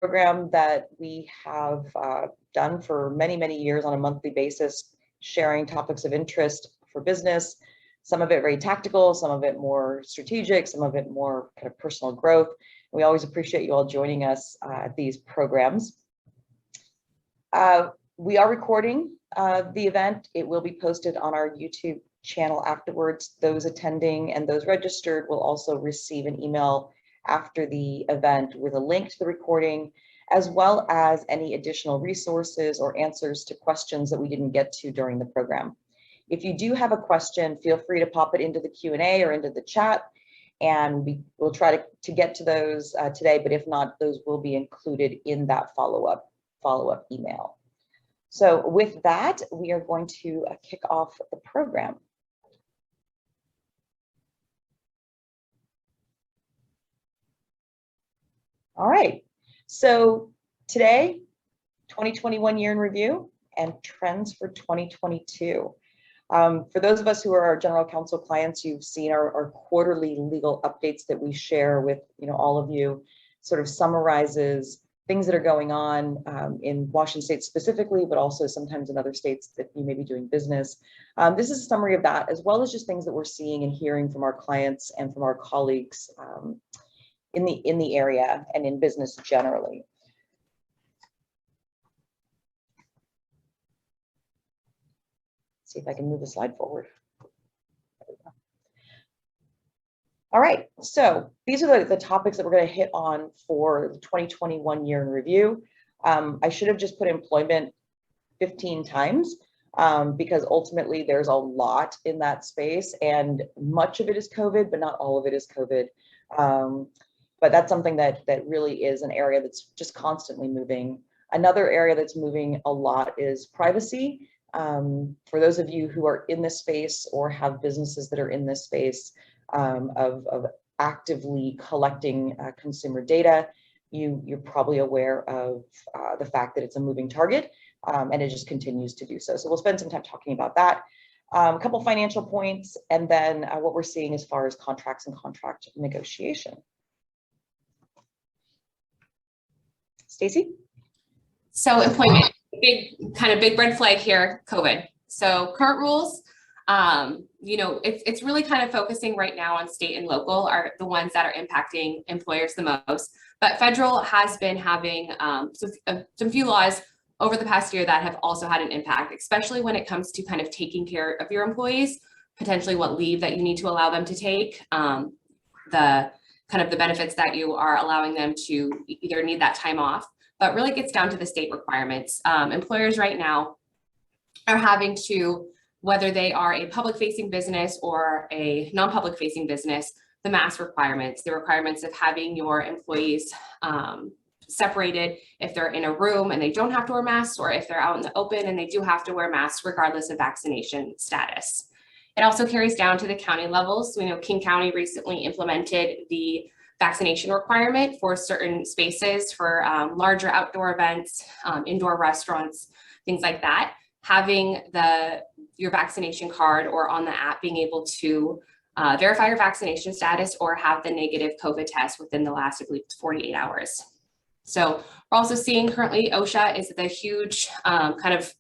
program that we have done for many, many years on a monthly basis, sharing topics of interest for business, some of it very tactical, some of it more strategic, some of it more kind of personal growth. We always appreciate you all joining us at these programs. We are recording the event. It will be posted on our YouTube channel afterwards. Those attending and those registered will also receive an email after the event with a link to the recording, as well as any additional resources or answers to questions that we didn't get to during the program. If you do have a question, feel free to pop it into the Q&A or into the chat, and we'll try to get to those today, but if not, those will be included in that follow-up email. So with that, we are going to kick off the program. All right, so today, 2021 year in review and trends for 2022. For those of us who are our general counsel clients, you've seen our quarterly legal updates that we share with all of you, sort of summarizes things that are going on in Washington State specifically, but also sometimes in other states that you may be doing business. This is a summary of that, as well as just things that we're seeing and hearing from our clients and from our colleagues in the area and in business generally. See if I can move the slide forward. There we go. All right, so these are the topics that we're going to hit on for the 2021 year in review. I should have just put employment 15 times because ultimately there's a lot in that space, and much of it is COVID, but not all of it is COVID. But that's something that really is an area that's just constantly moving. Another area that's moving a lot is privacy. For those of you who are in this space or have businesses that are in this space of actively collecting consumer data, you're probably aware of the fact that it's a moving target, and it just continues to do so. So we'll spend some time talking about that. A couple financial points, and then what we're seeing as far as contracts and contract negotiation. Stacy? So employment, big red flag here, COVID. So current rules, it's really kind of focusing right now on state and local are the ones that are impacting employers the most. But federal has been having some few laws over the past year that have also had an impact, especially when it comes to kind of taking care of your employees, potentially what leave that you need to allow them to take, the benefits that you are allowing them to either need that time off, but really gets down to the state requirements. Employers right now are having to, whether they are a public facing business or a non-public facing business, the mask requirements, the requirements of having your employees separated if they're in a room and they don't have to wear masks, or if they're out in the open and they do have to wear masks regardless of vaccination status. It also carries down to the county levels. So we know King County recently implemented the vaccination requirement for certain spaces for larger outdoor events, indoor restaurants, things like that. Having your vaccination card or on the app being able to verify your vaccination status or have the negative COVID test within the last, I believe, 48 hours. So we're also seeing currently OSHA is the huge kind of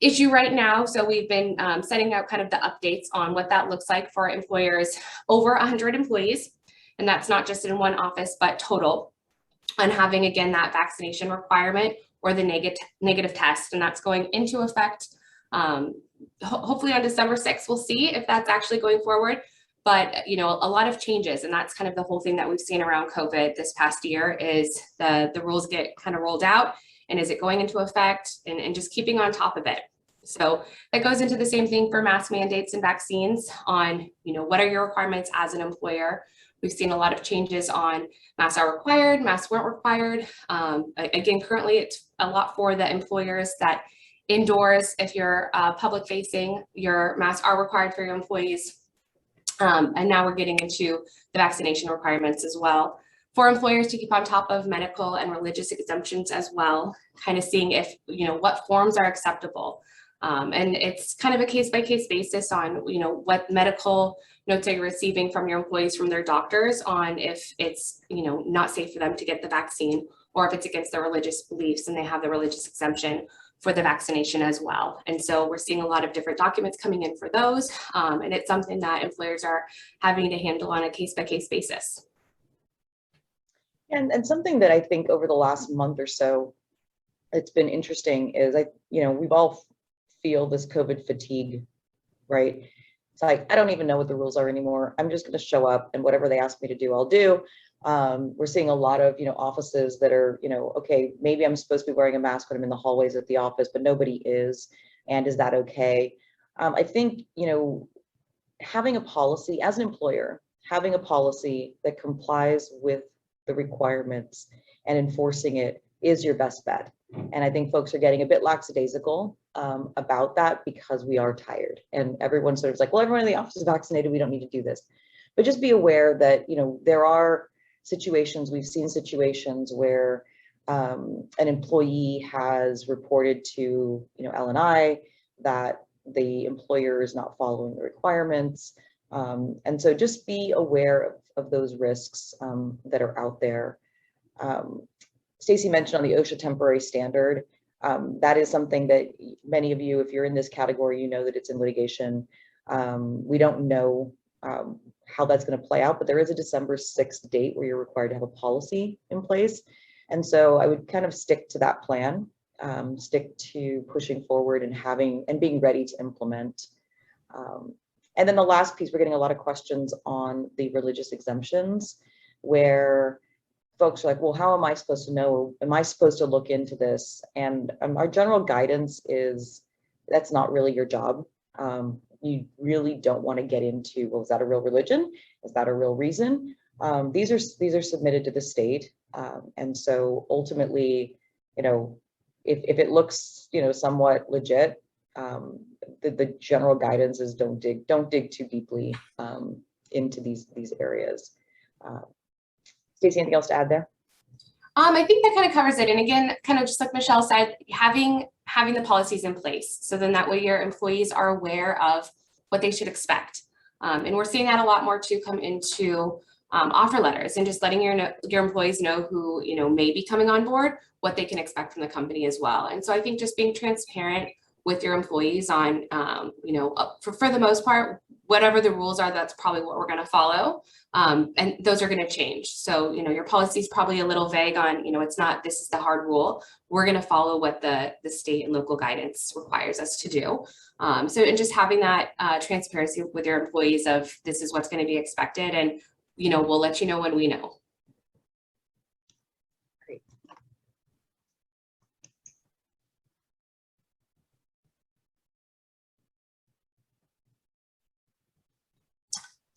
issue right now. So we've been setting out kind of the updates on what that looks like for employers over 100 employees. And that's not just in one office, but total, on having, again, that vaccination requirement or the negative test. And that's going into effect hopefully on December 6th. We'll see if that's actually going forward. But, a lot of changes, and that's kind of the whole thing that we've seen around COVID this past year is the rules get kind of rolled out, and is it going into effect, and just keeping on top of it. So that goes into the same thing for mask mandates and vaccines on, what are your requirements as an employer? We've seen a lot of changes on masks are required, masks weren't required. Again, currently it's a lot for the employers that indoors, if you're public facing, your masks are required for your employees. And now we're getting into the vaccination requirements as well for employers to keep on top of medical and religious exemptions as well, kind of seeing if, what forms are acceptable. And it's kind of a case-by-case basis on, what medical notes are you receiving from your employees, from their doctors on if it's, not safe for them to get the vaccine, or if it's against their religious beliefs and they have the religious exemption for the vaccination as well. And so we're seeing a lot of different documents coming in for those. And it's something that employers are having to handle on a case-by-case basis. And something that I think over the last month or so, it's been interesting is we've all feel this COVID fatigue, right? It's like, I don't even know what the rules are anymore. I'm just going to show up and whatever they ask me to do, I'll do. We're seeing a lot of, offices that are, okay, maybe I'm supposed to be wearing a mask when I'm in the hallways at the office, but nobody is. And is that okay? I think, having a policy as an employer, having a policy that complies with the requirements and enforcing it is your best bet. And I think folks are getting a bit lackadaisical about that because we are tired and everyone sort of is like, well, everyone in the office is vaccinated, we don't need to do this. But just be aware that, there are situations, we've seen situations where an employee has reported to, L&I that the employer is not following the requirements. And so just be aware of those risks that are out there. Stacey mentioned on the OSHA temporary standard. That is something that many of you, if you're in this category, you know that it's in litigation. We don't know how that's going to play out, but there is a December 6th date where you're required to have a policy in place. And so I would kind of stick to that plan, stick to pushing forward and being ready to implement. And then the last piece, we're getting a lot of questions on the religious exemptions where folks are like, well, how am I supposed to know? Am I supposed to look into this? And our general guidance is that's not really your job. You really don't want to get into, well, is that a real religion? Is that a real reason? These are submitted to the state. And so ultimately, if it looks, somewhat legit, the general guidance is don't dig too deeply into these areas. Stacey, anything else to add there? I think that kind of covers it. And again, kind of just like Michelle said, having the policies in place. So then that way your employees are aware of what they should expect. And we're seeing that a lot more too come into offer letters and just letting your employees know who, may be coming on board, what they can expect from the company as well. And so I think just being transparent with your employees on, for the most part, whatever the rules are, that's probably what we're going to follow. And those are going to change. So, your policy is probably a little vague on, it's not, this is the hard rule. We're going to follow what the state and local guidance requires us to do. And just having that transparency with your employees of this is what's going to be expected. And, we'll let you know when we know. Great.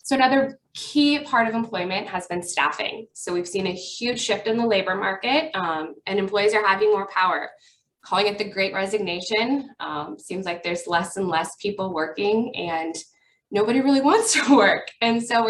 So another key part of employment has been staffing. So we've seen a huge shift in the labor market and employees are having more power. Calling it the Great Resignation. Seems like there's less and less people working and nobody really wants to work. And so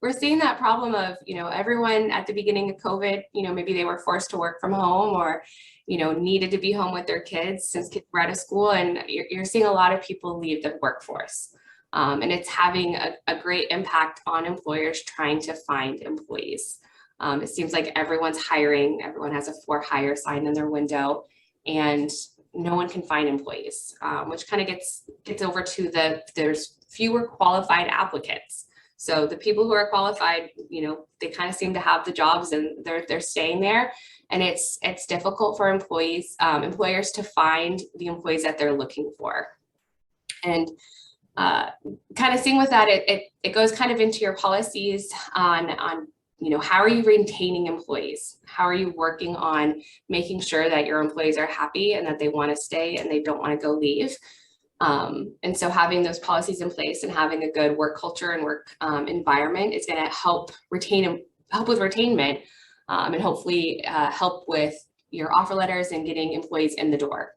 we're seeing that problem of, everyone at the beginning of COVID, maybe they were forced to work from home or, needed to be home with their kids since kids were out of school. And you're seeing a lot of people leave the workforce. And it's having a great impact on employers trying to find employees. It seems like everyone's hiring, everyone has a for hire sign in their window, and no one can find employees, which kind of gets over to there's fewer qualified applicants. So the people who are qualified, they kind of seem to have the jobs and they're staying there. And it's difficult for employers to find the employees that they're looking for. And kind of seeing with that, it goes kind of into your policies on how are you retaining employees? How are you working on making sure that your employees are happy and that they want to stay and they don't want to go leave? And so having those policies in place and having a good work culture and work environment is going to help with retainment and hopefully help with your offer letters and getting employees in the door.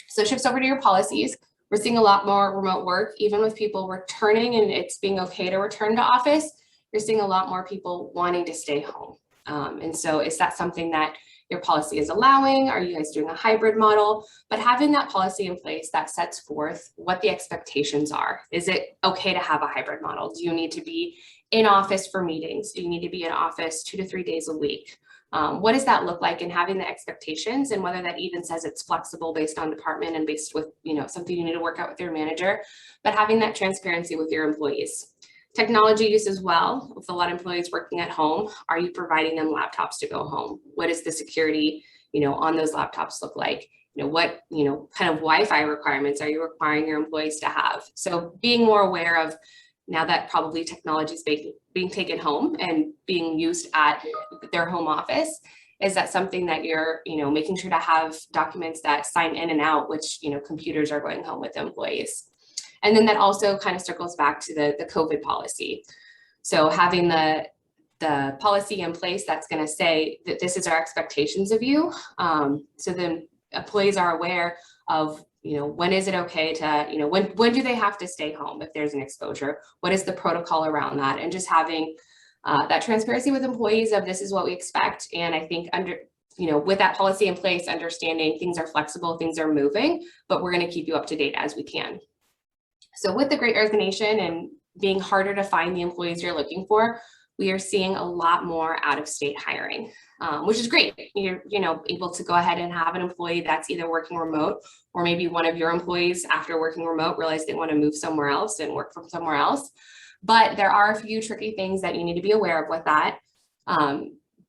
So shifts over to your policies. We're seeing a lot more remote work, even with people returning and it's being okay to return to office. You're seeing a lot more people wanting to stay home. And so is that something that your policy is allowing? Are you guys doing a hybrid model? But having that policy in place that sets forth what the expectations are. Is it okay to have a hybrid model? Do you need to be in office for meetings? Do you need to be in office 2 to 3 days a week? What does that look like, and having the expectations, and whether that even says it's flexible based on department and based with, something you need to work out with your manager, but having that transparency with your employees. Technology use as well. With a lot of employees working at home, are you providing them laptops to go home? What is the security, on those laptops look like? What, kind of Wi-Fi requirements are you requiring your employees to have? So being more aware of, now that probably technology is being taken home and being used at their home office, is that something that you're, making sure to have documents that sign in and out, which, computers are going home with employees. And then that also kind of circles back to the COVID policy. So having the policy in place that's going to say that this is our expectations of you. So then employees are aware of, when is it okay to, when do they have to stay home if there's an exposure? What is the protocol around that? And just having that transparency with employees of, this is what we expect. And I think with that policy in place, understanding things are flexible, things are moving, but we're going to keep you up to date as we can. So with the Great Resignation and being harder to find the employees you're looking for, we are seeing a lot more out-of-state hiring, which is great. You're able to go ahead and have an employee that's either working remote, or maybe one of your employees after working remote realized they want to move somewhere else and work from somewhere else. But there are a few tricky things that you need to be aware of with that.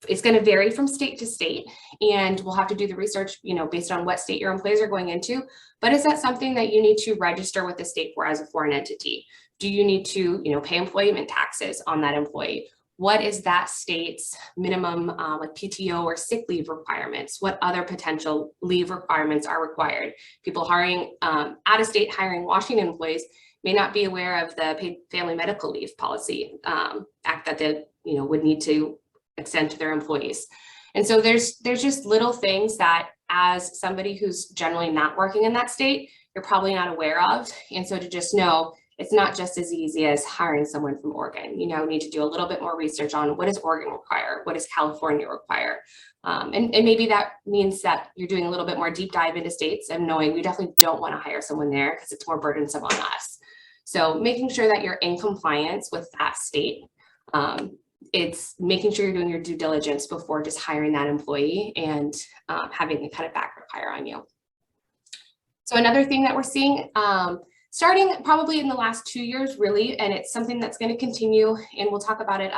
It's going to vary from state to state, and we'll have to do the research, based on what state your employees are going into. But is that something that you need to register with the state for as a foreign entity? Do you need to, pay employment taxes on that employee? What is that state's minimum like PTO or sick leave requirements? What other potential leave requirements are required? People hiring out of state hiring Washington employees may not be aware of the paid family medical leave policy act that they would need to extend to their employees. And so there's just little things that, as somebody who's generally not working in that state, you're probably not aware of. And so to just know, it's not just as easy as hiring someone from Oregon. You need to do a little bit more research on, what does Oregon require? What does California require? And maybe that means that you're doing a little bit more deep dive into states and knowing we definitely don't want to hire someone there because it's more burdensome on us. So making sure that you're in compliance with that state. It's making sure you're doing your due diligence before just hiring that employee and having a kind of background hire on you. So another thing that we're seeing, starting probably in the last 2 years, really, and it's something that's going to continue, and we'll talk about it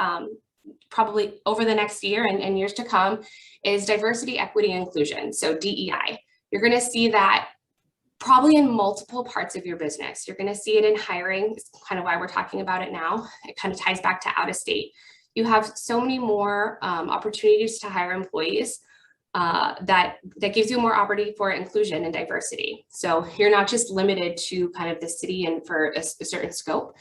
probably over the next year and years to come, is diversity, equity, and inclusion. So DEI. You're going to see that probably in multiple parts of your business. You're going to see it in hiring. It's kind of why we're talking about it now. It kind of ties back to out of state. You have so many more opportunities to hire employees that gives you more opportunity for inclusion and diversity. So you're not just limited to kind of the city and for a certain scope.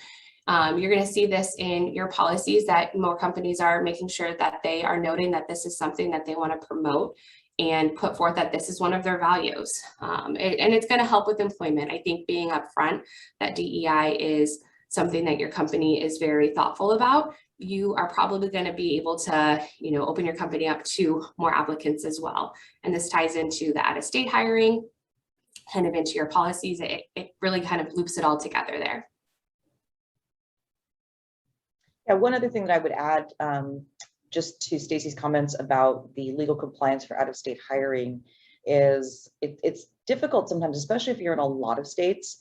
You're going to see this in your policies, that more companies are making sure that they are noting that this is something that they want to promote and put forth, that this is one of their values. And it's going to help with employment. I think being upfront that DEI is something that your company is very thoughtful about, you are probably going to be able to, open your company up to more applicants as well. And this ties into the out-of-state hiring, kind of into your policies. It really kind of loops it all together there. Yeah, one other thing that I would add, just to Stacey's comments about the legal compliance for out-of-state hiring, is it's difficult sometimes, especially if you're in a lot of states,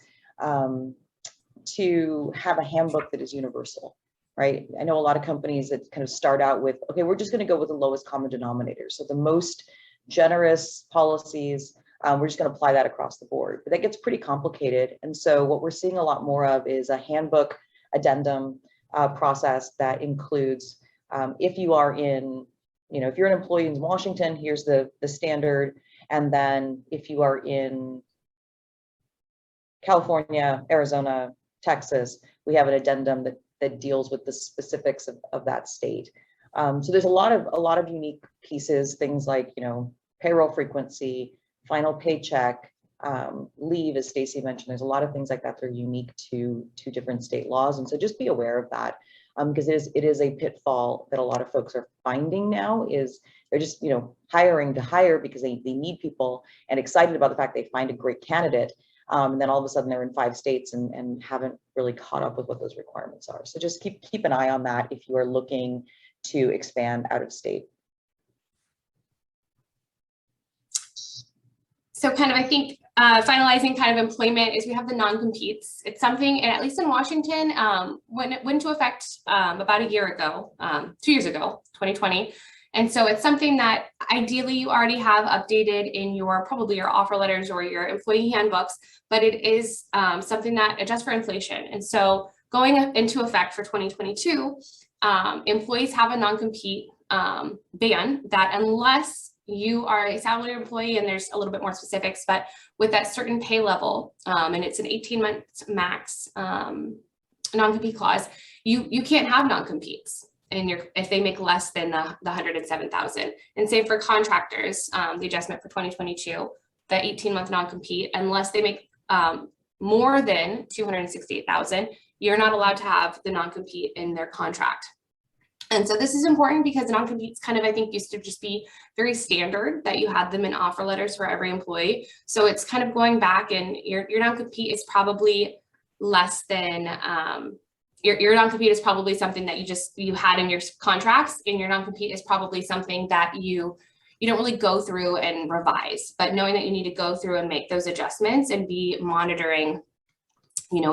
to have a handbook that is universal. Right? I know a lot of companies that kind of start out with, okay, we're just going to go with the lowest common denominator. So the most generous policies, we're just going to apply that across the board. But that gets pretty complicated. And so what we're seeing a lot more of is a handbook addendum process that includes, if you are in, if you're an employee in Washington, here's the standard. And then if you are in California, Arizona, Texas, we have an addendum that deals with the specifics of that state. So there's a lot of unique pieces, things like, payroll frequency, final paycheck, leave, as Stacey mentioned. There's a lot of things like that that are unique to different state laws. And so just be aware of that, because it is a pitfall that a lot of folks are finding now, is they're just, hiring to hire because they need people and excited about the fact they find a great candidate. And then all of a sudden they're in 5 states and haven't really caught up with what those requirements are. So just keep an eye on that if you are looking to expand out of state. So kind of, I think, finalizing kind of employment is we have the non-competes. It's something, and at least in Washington, when it went into effect about a year ago, 2 years ago, 2020. And so it's something that ideally you already have updated in your, probably your offer letters or your employee handbooks, but it is something that adjusts for inflation. And so going into effect for 2022, employees have a non-compete ban that unless you are a salaried employee, and there's a little bit more specifics, but with that certain pay level, and it's an 18-month max non-compete clause, you can't have non-competes. And if they make less than the 107,000, and same for contractors, the adjustment for 2022, the 18-month non-compete, unless they make more than 268,000, you're not allowed to have the non-compete in their contract. And so this is important because non-competes kind of, I think, used to just be very standard that you had them in offer letters for every employee. So it's kind of going back, and your non-compete is probably less than, your non-compete is probably something that you had in your contracts, and your non-compete is probably something that you don't really go through and revise, but knowing that you need to go through and make those adjustments and be monitoring,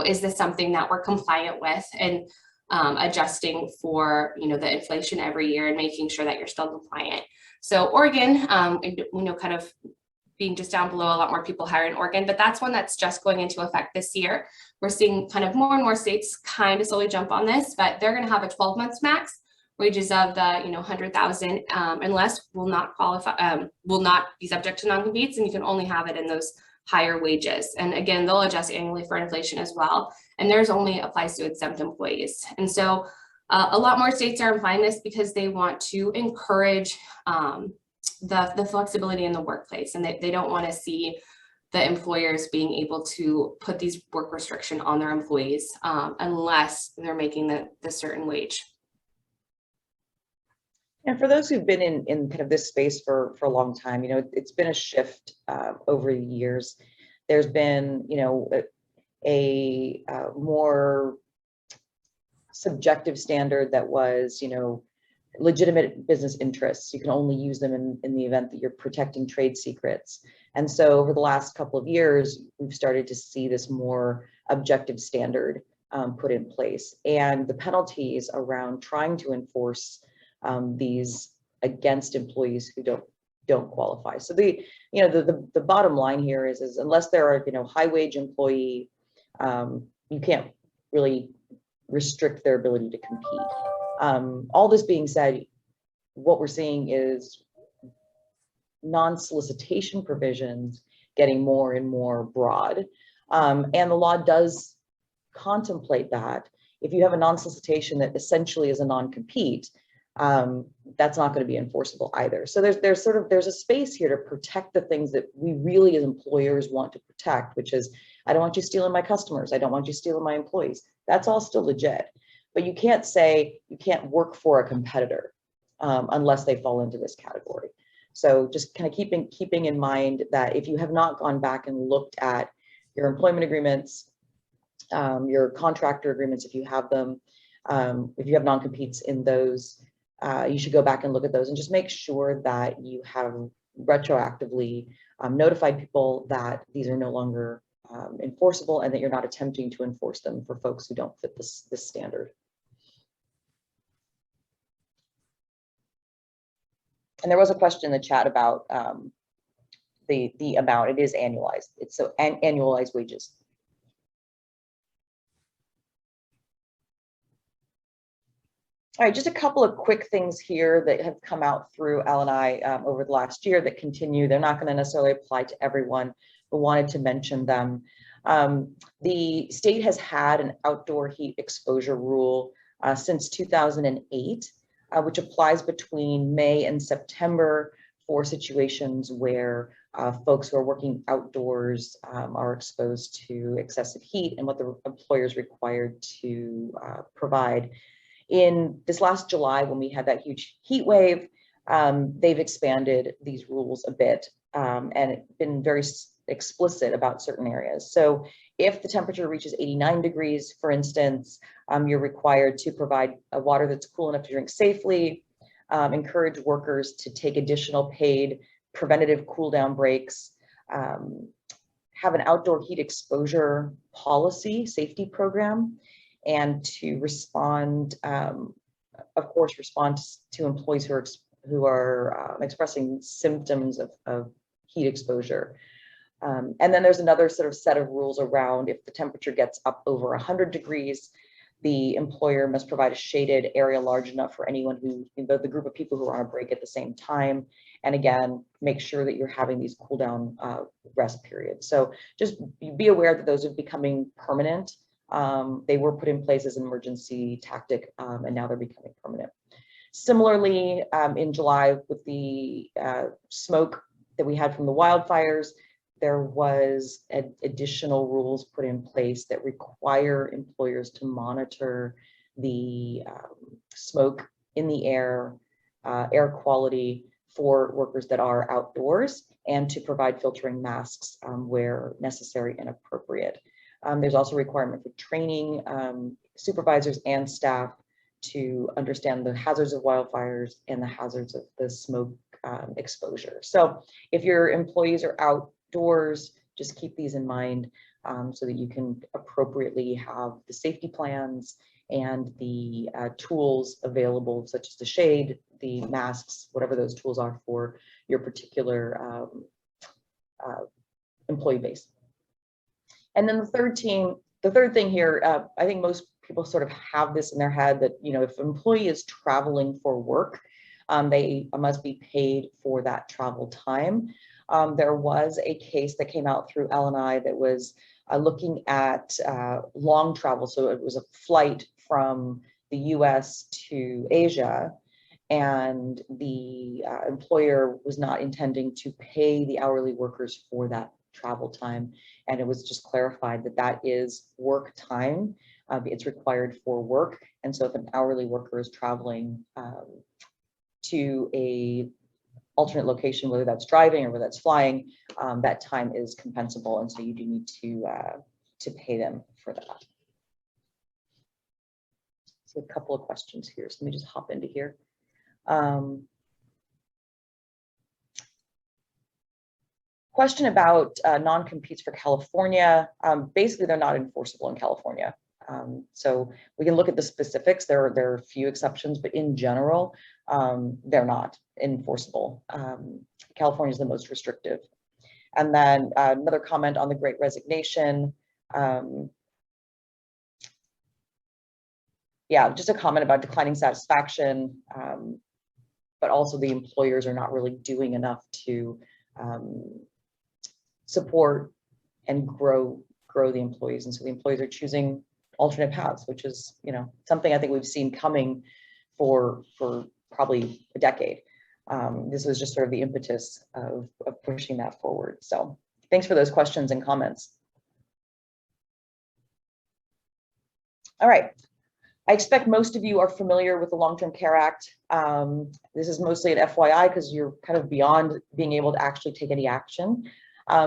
is this something that we're compliant with, and adjusting for, the inflation every year and making sure that you're still compliant. So Oregon, kind of being just down below, a lot more people hire in Oregon, but that's one that's just going into effect this year. We're seeing kind of more and more states kind of slowly jump on this, but they're going to have a 12 months max. Wages of the 100,000 unless will not qualify, will not be subject to non-competes, and you can only have it in those higher wages. And again, they'll adjust annually for inflation as well. And theirs only applies to exempt employees. And so a lot more states are applying this because they want to encourage the flexibility in the workplace, and they don't want to see the employers being able to put these work restriction on their employees unless they're making the certain wage. And for those who've been in kind of this space for a long time, it's been a shift over the years. There's been, a more subjective standard that was, legitimate business interests. You can only use them in the event that you're protecting trade secrets. And so over the last couple of years, we've started to see this more objective standard put in place, and the penalties around trying to enforce these against employees who don't qualify. So the bottom line here is unless there are high wage employee, you can't really restrict their ability to compete. All this being said, what we're seeing is non-solicitation provisions getting more and more broad, and the law does contemplate that if you have a non-solicitation that essentially is a non-compete, that's not going to be enforceable either. So there's a space here to protect the things that we really as employers want to protect, which is, I don't want you stealing my customers. I don't want you stealing my employees. That's all still legit, but you can't say you can't work for a competitor unless they fall into this category. So just kind of keeping in mind that if you have not gone back and looked at your employment agreements, your contractor agreements, if you have them, if you have non-competes in those, you should go back and look at those and just make sure that you have retroactively notified people that these are no longer enforceable, and that you're not attempting to enforce them for folks who don't fit this standard. And there was a question in the chat about the amount. It is annualized. It's so annualized wages. All right, just a couple of quick things here that have come out through Al and I over the last year that continue. They're not going to necessarily apply to everyone, but wanted to mention them. The state has had an outdoor heat exposure rule since 2008, which applies between May and September for situations where folks who are working outdoors are exposed to excessive heat, and what the employer is required to provide. In this last July, when we had that huge heat wave, they've expanded these rules a bit and been very explicit about certain areas. So if the temperature reaches 89 degrees, for instance, you're required to provide a water that's cool enough to drink safely, encourage workers to take additional paid preventative cool down breaks, have an outdoor heat exposure policy safety program, and to respond, of course, respond to employees who are expressing symptoms of heat exposure. And then there's another sort of set of rules around if the temperature gets up over 100 degrees, the employer must provide a shaded area large enough for anyone who, the group of people who are on a break at the same time. And again, make sure that you're having these cool down rest periods. So just be aware that those are becoming permanent. They were put in place as an emergency tactic, and now they're becoming permanent. Similarly, in July, with the smoke that we had from the wildfires, there was additional rules put in place that require employers to monitor the smoke in the air, air quality for workers that are outdoors, and to provide filtering masks where necessary and appropriate. There's also a requirement for training supervisors and staff to understand the hazards of wildfires and the hazards of the smoke exposure. So if your employees are outdoors, just keep these in mind so that you can appropriately have the safety plans and the tools available, such as the shade, the masks, whatever those tools are for your particular employee base. And then the third thing here, I think most people sort of have this in their head that, you know, if an employee is traveling for work, they must be paid for that travel time. There was a case that came out through L&I that was looking at long travel. So it was a flight from the US to Asia, and the employer was not intending to pay the hourly workers for that travel time. And it was just clarified that that is work time. It's required for work. And so if an hourly worker is traveling to a alternate location, whether that's driving or whether that's flying, that time is compensable. And so you do need to pay them for that. So a couple of questions here. So let me just hop into here. Question about non-competes for California. Basically, they're not enforceable in California. So we can look at the specifics. There are a few exceptions, but in general, they're not enforceable. California is the most restrictive. And then another comment on the Great Resignation. Yeah, just a comment about declining satisfaction, but also the employers are not really doing enough to support and grow the employees. And so the employees are choosing alternate paths, which is, you know, something I think we've seen coming for probably a decade. This was just sort of the impetus of pushing that forward. So thanks for those questions and comments. All right. I expect most of you are familiar with the Long-Term Care Act. This is mostly an FYI because you're kind of beyond being able to actually take any action.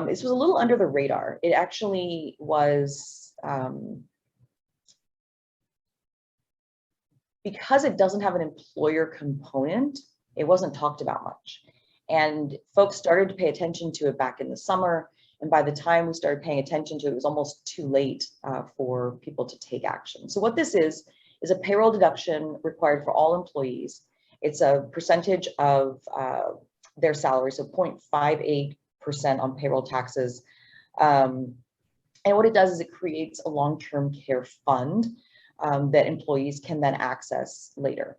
This was a little under the radar. It actually was, because it doesn't have an employer component, it wasn't talked about much. And folks started to pay attention to it back in the summer. And by the time we started paying attention to it, it was almost too late for people to take action. So what this is a payroll deduction required for all employees. It's a percentage of their salary, so 0.58% on payroll taxes. And what it does is it creates a long-term care fund that employees can then access later.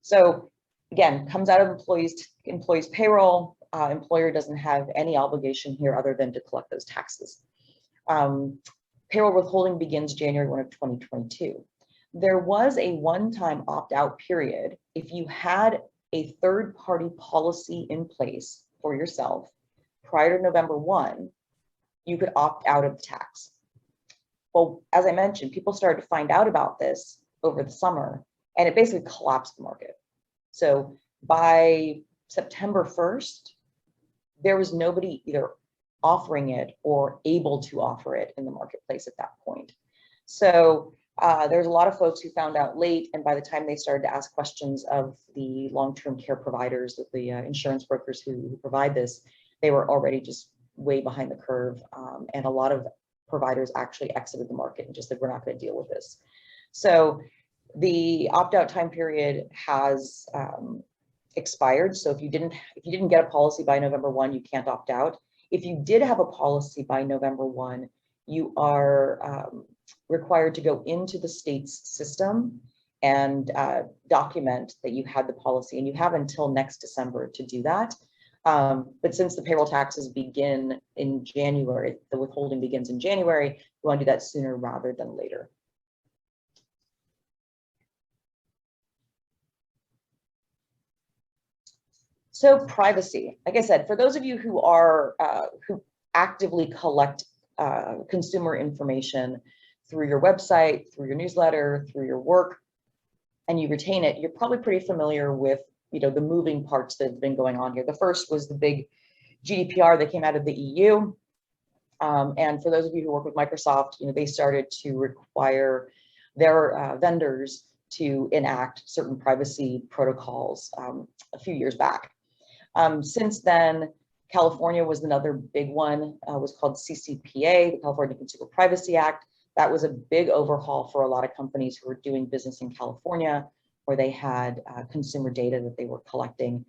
So again, comes out of employees' payroll. Employer doesn't have any obligation here other than to collect those taxes. Payroll withholding begins January 1 of 2022. There was a one-time opt-out period if you had a third-party policy in place for yourself prior to November 1, you could opt out of the tax. Well, as I mentioned, people started to find out about this over the summer, and it basically collapsed the market. So by September 1st, there was nobody either offering it or able to offer it in the marketplace at that point. So there's a lot of folks who found out late, and by the time they started to ask questions of the long-term care providers, the insurance brokers who provide this, they were already just way behind the curve, and a lot of providers actually exited the market and just said, we're not going to deal with this. So the opt-out time period has expired. So if you didn't get a policy by November 1, you can't opt out. If you did have a policy by November 1, you are required to go into the state's system and document that you had the policy, and you have until next December to do that. But since the payroll taxes begin in January, the withholding begins in January, you want to do that sooner rather than later. So privacy, like I said, for those of you who are who actively collect consumer information through your website, through your newsletter, through your work, and you retain it, you're probably pretty familiar with, you know, the moving parts that have been going on here. The first was the big GDPR that came out of the EU. And for those of you who work with Microsoft, you know, they started to require their vendors to enact certain privacy protocols a few years back. Since then, California was another big one, was called CCPA, the California Consumer Privacy Act. That was a big overhaul for a lot of companies who were doing business in California, where they had consumer data that they were collecting.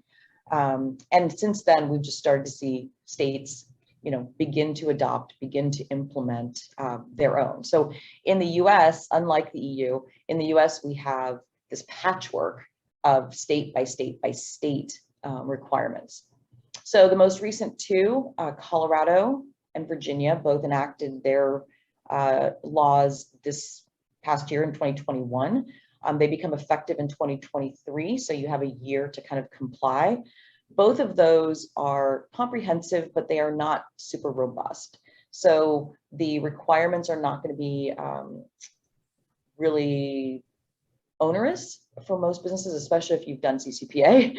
And since then, we've just started to see states, you know, begin to adopt, begin to implement their own. So in the US, unlike the EU, in the US, we have this patchwork of state by state by state requirements. So the most recent two, Colorado and Virginia, both enacted their laws this past year in 2021. They become effective in 2023, so you have a year to kind of comply. Both of those are comprehensive, but they are not super robust. So the requirements are not going to be really onerous for most businesses, especially if you've done CCPA.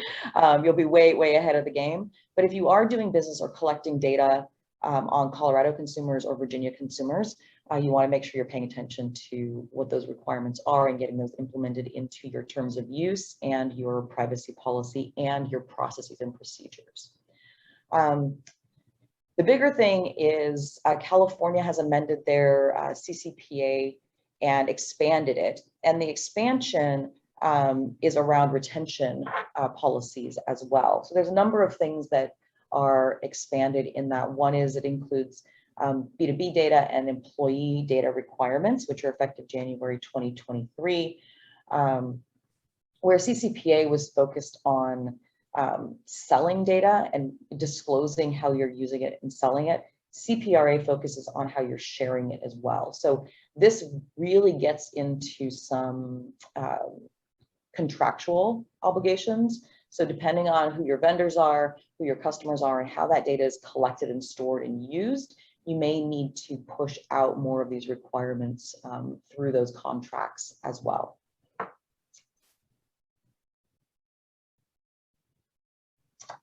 You'll be way ahead of the game. But if you are doing business or collecting data on Colorado consumers or Virginia consumers, you want to make sure you're paying attention to what those requirements are and getting those implemented into your terms of use and your privacy policy and your processes and procedures. The bigger thing is California has amended their CCPA and expanded it. And the expansion is around retention policies as well. So there's a number of things that are expanded in that. One is it includes B2B data and employee data requirements, which are effective January 2023, where CCPA was focused on selling data and disclosing how you're using it and selling it. CPRA focuses on how you're sharing it as well. So this really gets into some contractual obligations. So depending on who your vendors are, who your customers are, and how that data is collected and stored and used, you may need to push out more of these requirements through those contracts as well.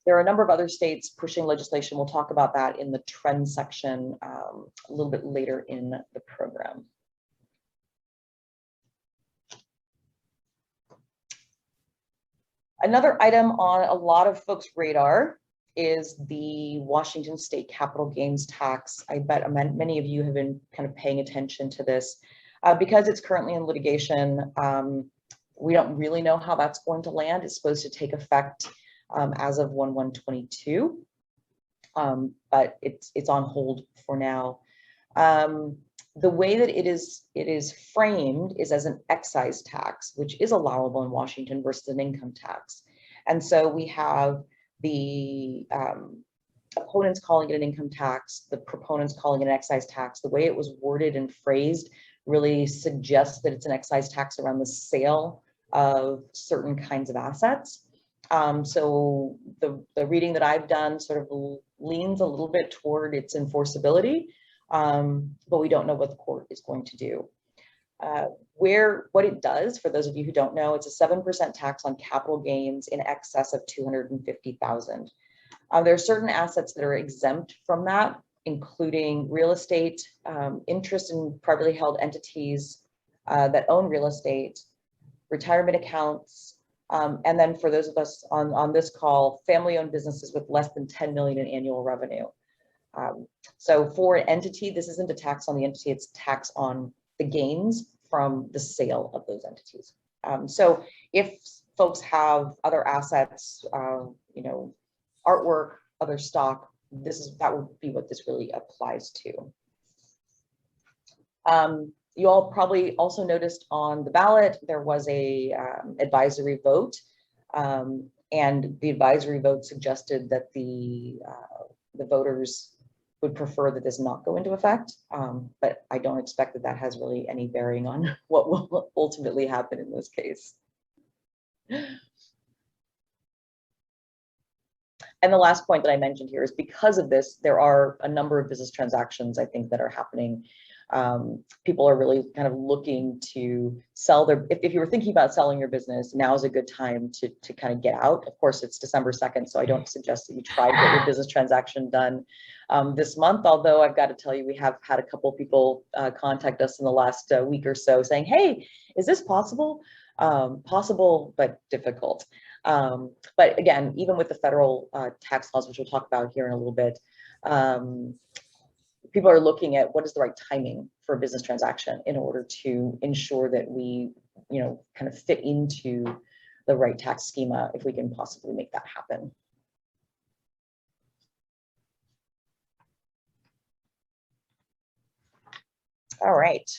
There are a number of other states pushing legislation. We'll talk about that in the trend section a little bit later in the program. Another item on a lot of folks' radar is the Washington State capital gains tax. I bet many of you have been kind of paying attention to this. Because it's currently in litigation, we don't really know how that's going to land. It's supposed to take effect as of 1/1/22, but it's on hold for now. The way that it is framed is as an excise tax, which is allowable in Washington versus an income tax. And so we have the opponents calling it an income tax, the proponents calling it an excise tax. The way it was worded and phrased really suggests that it's an excise tax around the sale of certain kinds of assets. So the reading that I've done sort of leans a little bit toward its enforceability, but we don't know what the court is going to do. What it does, for those of you who don't know, it's a 7% tax on capital gains in excess of $250,000. There are certain assets that are exempt from that, including real estate, interest in privately held entities that own real estate, retirement accounts, and then for those of us on this call, family-owned businesses with less than 10 million in annual revenue. So for an entity, this isn't a tax on the entity, it's tax on the gains from the sale of those entities. So if folks have other assets, you know, artwork, other stock, that would be what this really applies to. You all probably also noticed on the ballot, there was a advisory vote. And the advisory vote suggested that the voters would prefer that this not go into effect. But I don't expect that that has really any bearing on what will ultimately happen in this case. And the last point that I mentioned here is because of this, there are a number of business transactions, I think, that are happening. People are really kind of looking to sell their, if you were thinking about selling your business, now is a good time to kind of get out. Of course, it's December 2nd, so I don't suggest that you try to get your business transaction done this month, although I've got to tell you, we have had a couple of people contact us in the last week or so saying, hey, is this possible? Possible, but difficult. But again, even with the federal tax laws, which we'll talk about here in a little bit, people are looking at what is the right timing for a business transaction in order to ensure that we, you know, kind of fit into the right tax schema if we can possibly make that happen. All right.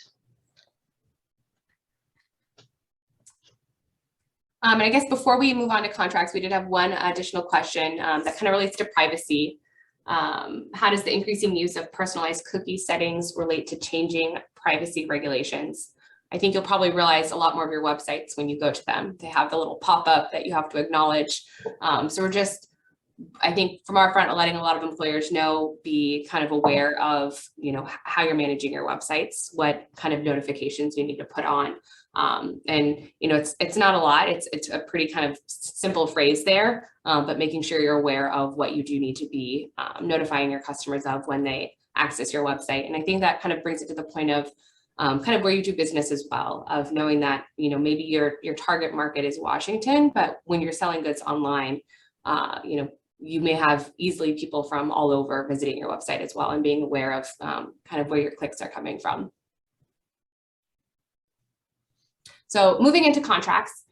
And I guess before we move on to contracts, we did have one additional question that kind of relates to privacy. How does the increasing use of personalized cookie settings relate to changing privacy regulations? I think you'll probably realize a lot more of your websites when you go to them. They have the little pop-up that you have to acknowledge. So we're just, I think from our front, letting a lot of employers know, be kind of aware of, you know, how you're managing your websites, what kind of notifications you need to put on. And, you know, it's not a lot, it's a pretty kind of simple phrase there, but making sure you're aware of what you do need to be notifying your customers of when they access your website. And I think that kind of brings it to the point of kind of where you do business as well, of knowing that, you know, maybe your target market is Washington, but when you're selling goods online, you know, you may have easily people from all over visiting your website as well, and being aware of kind of where your clicks are coming from. So moving into contracts,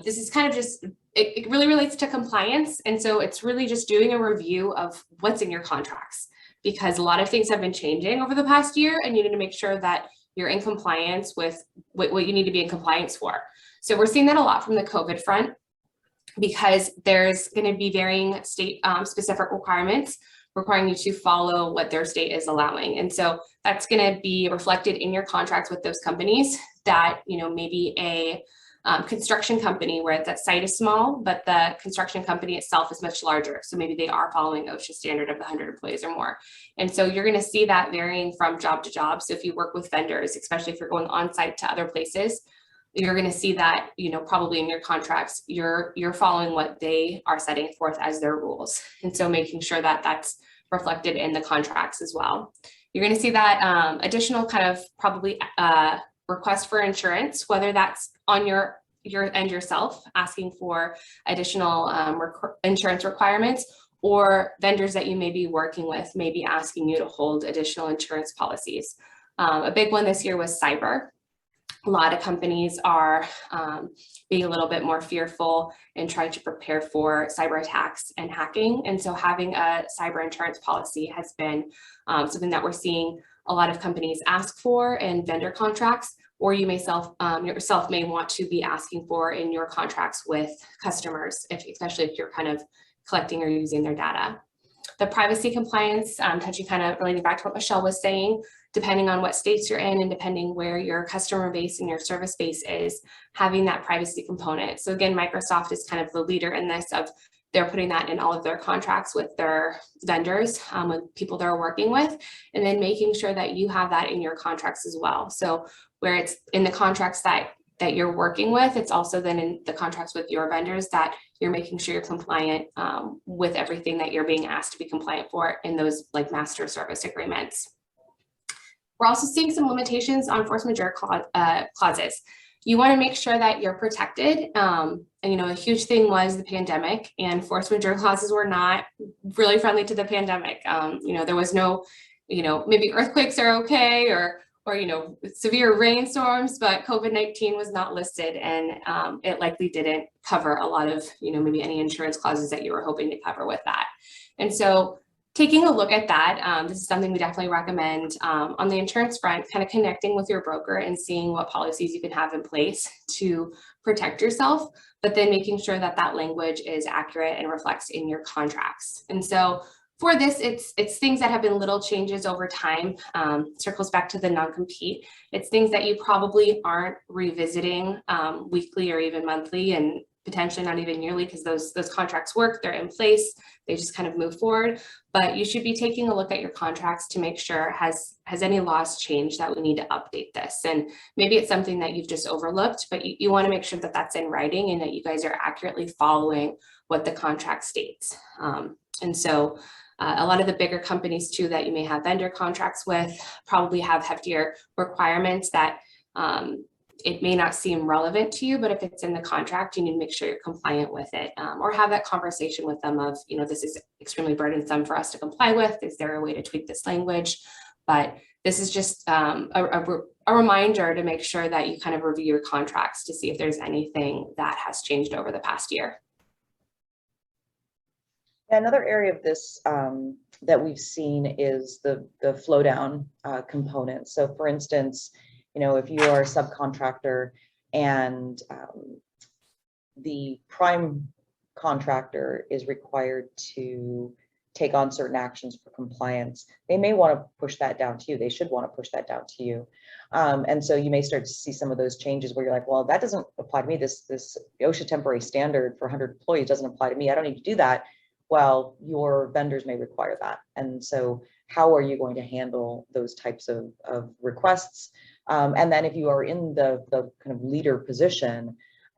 this is kind of just, it really relates to compliance. And so it's really just doing a review of what's in your contracts, because a lot of things have been changing over the past year, and you need to make sure that you're in compliance with what you need to be in compliance for. So we're seeing that a lot from the COVID front, because there's going to be varying state specific requirements requiring you to follow what their state is allowing. And so that's going to be reflected in your contracts with those companies that, you know, maybe a construction company where that site is small, but the construction company itself is much larger. So maybe they are following OSHA standard of the 100 employees or more. And so you're going to see that varying from job to job. So if you work with vendors, especially if you're going on site to other places, you're going to see that, you know, probably in your contracts, you're following what they are setting forth as their rules. And so making sure that that's reflected in the contracts as well. You're going to see that additional kind of probably request for insurance, whether that's on your end yourself, asking for additional insurance requirements, or vendors that you may be working with may be asking you to hold additional insurance policies. A big one this year was cyber. A lot of companies are being a little bit more fearful and trying to prepare for cyber attacks and hacking. And so having a cyber insurance policy has been something that we're seeing a lot of companies ask for in vendor contracts, or you may yourself may want to be asking for in your contracts with customers, especially if you're kind of collecting or using their data. The privacy compliance, touching kind of relating back to what Michelle was saying, depending on what states you're in and depending where your customer base and your service base is, having that privacy component. So again, Microsoft is kind of the leader in this, of they're putting that in all of their contracts with their vendors, with people they're working with, and then making sure that you have that in your contracts as well. So where it's in the contracts that you're working with, it's also then in the contracts with your vendors that you're making sure you're compliant with everything that you're being asked to be compliant for in those like master service agreements. We're also seeing some limitations on force majeure clauses. You want to make sure that you're protected. And, you know, a huge thing was the pandemic, and force majeure clauses were not really friendly to the pandemic. You know, there was no maybe earthquakes are okay, or severe rainstorms, but COVID-19 was not listed, and it likely didn't cover a lot of, maybe any insurance clauses that you were hoping to cover with that. And so taking a look at that, this is something we definitely recommend on the insurance front, kind of connecting with your broker and seeing what policies you can have in place to protect yourself, but then making sure that that language is accurate and reflects in your contracts. And so for this, it's things that have been little changes over time. Circles back to the non-compete. It's things that you probably aren't revisiting weekly or even monthly, and potentially not even yearly, because those contracts work, they're in place, they just kind of move forward. But you should be taking a look at your contracts to make sure has any laws changed that we need to update this. And maybe it's something that you've just overlooked, but you want to make sure that that's in writing and that you guys are accurately following what the contract states. And so a lot of the bigger companies too that you may have vendor contracts with probably have heftier requirements that it may not seem relevant to you, but if it's in the contract, you need to make sure you're compliant with it, or have that conversation with them of, this is extremely burdensome for us to comply with. Is there a way to tweak this language? But this is just a reminder to make sure that you kind of review your contracts to see if there's anything that has changed over the past year. Another area of this that we've seen is the flow down component. So for instance, if you are a subcontractor and the prime contractor is required to take on certain actions for compliance, they may want to push that down to you. They should want to push that down to you. And so you may start to see some of those changes where you're like, well, that doesn't apply to me. This OSHA temporary standard for 100 employees doesn't apply to me. I don't need to do that. Well, your vendors may require that. And so how are you going to handle those types of requests? And then if you are in the kind of leader position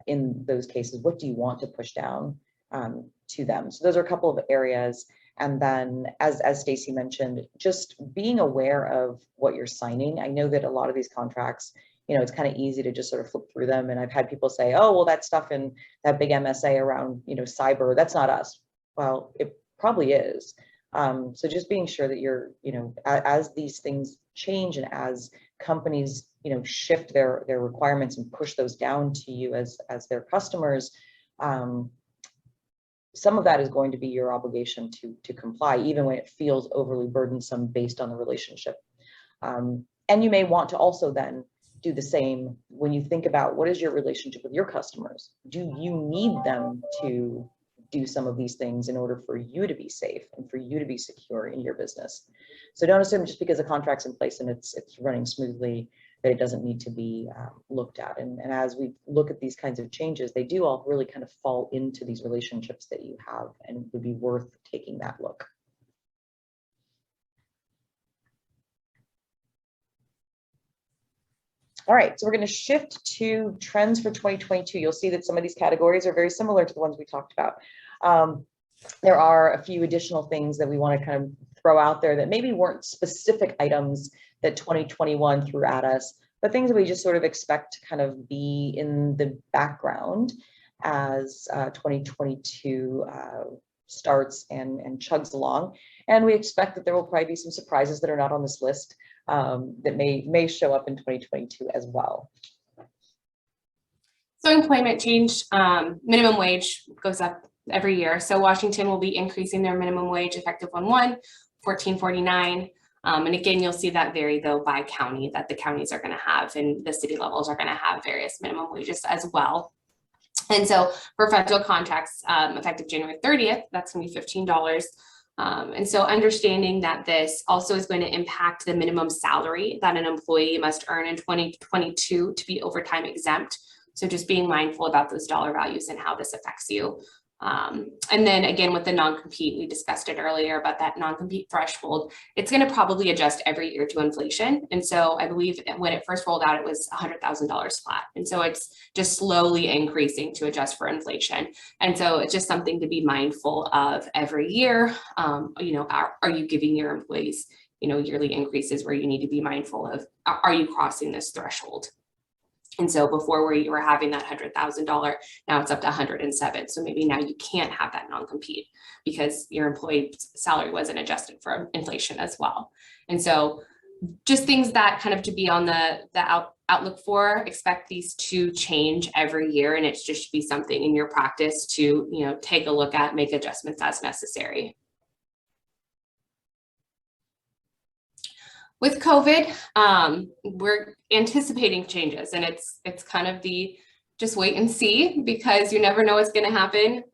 in those cases, what do you want to push down to them? So those are a couple of areas. And then as Stacy mentioned, just being aware of what you're signing. I know that a lot of these contracts, it's kind of easy to just sort of flip through them. And I've had people say, oh, well, that stuff in that big MSA around, cyber, that's not us. Well, it probably is. So just being sure that you're, as these things change and as companies, shift their requirements and push those down to you as their customers, some of that is going to be your obligation to comply, even when it feels overly burdensome based on the relationship. And you may want to also then do the same when you think about what is your relationship with your customers. Do you need them to do some of these things in order for you to be safe and for you to be secure in your business? So don't assume just because a contract's in place and it's running smoothly that it doesn't need to be looked at. And as we look at these kinds of changes, they do all really kind of fall into these relationships that you have and would be worth taking that look. All right, so we're going to shift to trends for 2022. You'll see that some of these categories are very similar to the ones we talked about. There are a few additional things that we want to kind of throw out there that maybe weren't specific items that 2021 threw at us, but things that we just sort of expect to kind of be in the background as 2022 starts and chugs along. And we expect that there will probably be some surprises that are not on this list that may show up in 2022 as well. So employment change, minimum wage goes up every year. So Washington will be increasing their minimum wage effective 1/1, $14.49. And again, you'll see that vary though by county, that the counties are going to have, and the city levels are going to have various minimum wages as well. And so for federal contracts, effective January 30th, that's going to be $15. And so understanding that this also is going to impact the minimum salary that an employee must earn in 2022 to be overtime exempt. So just being mindful about those dollar values and how this affects you. And then again, with the non-compete, we discussed it earlier, but that non-compete threshold, it's going to probably adjust every year to inflation. And so I believe when it first rolled out, it was $100,000 flat. And so it's just slowly increasing to adjust for inflation. And so it's just something to be mindful of every year. Are you giving your employees, yearly increases where you need to be mindful of, are you crossing this threshold? And so before where you were having that $100,000, now it's up to 107. So maybe now you can't have that non-compete because your employee's salary wasn't adjusted for inflation as well. And so just things that kind of to be on the outlook for, expect these to change every year. And it's just should be something in your practice to, take a look at, make adjustments as necessary. With COVID, we're anticipating changes, and it's kind of the just wait and see, because you never know what's going to happen.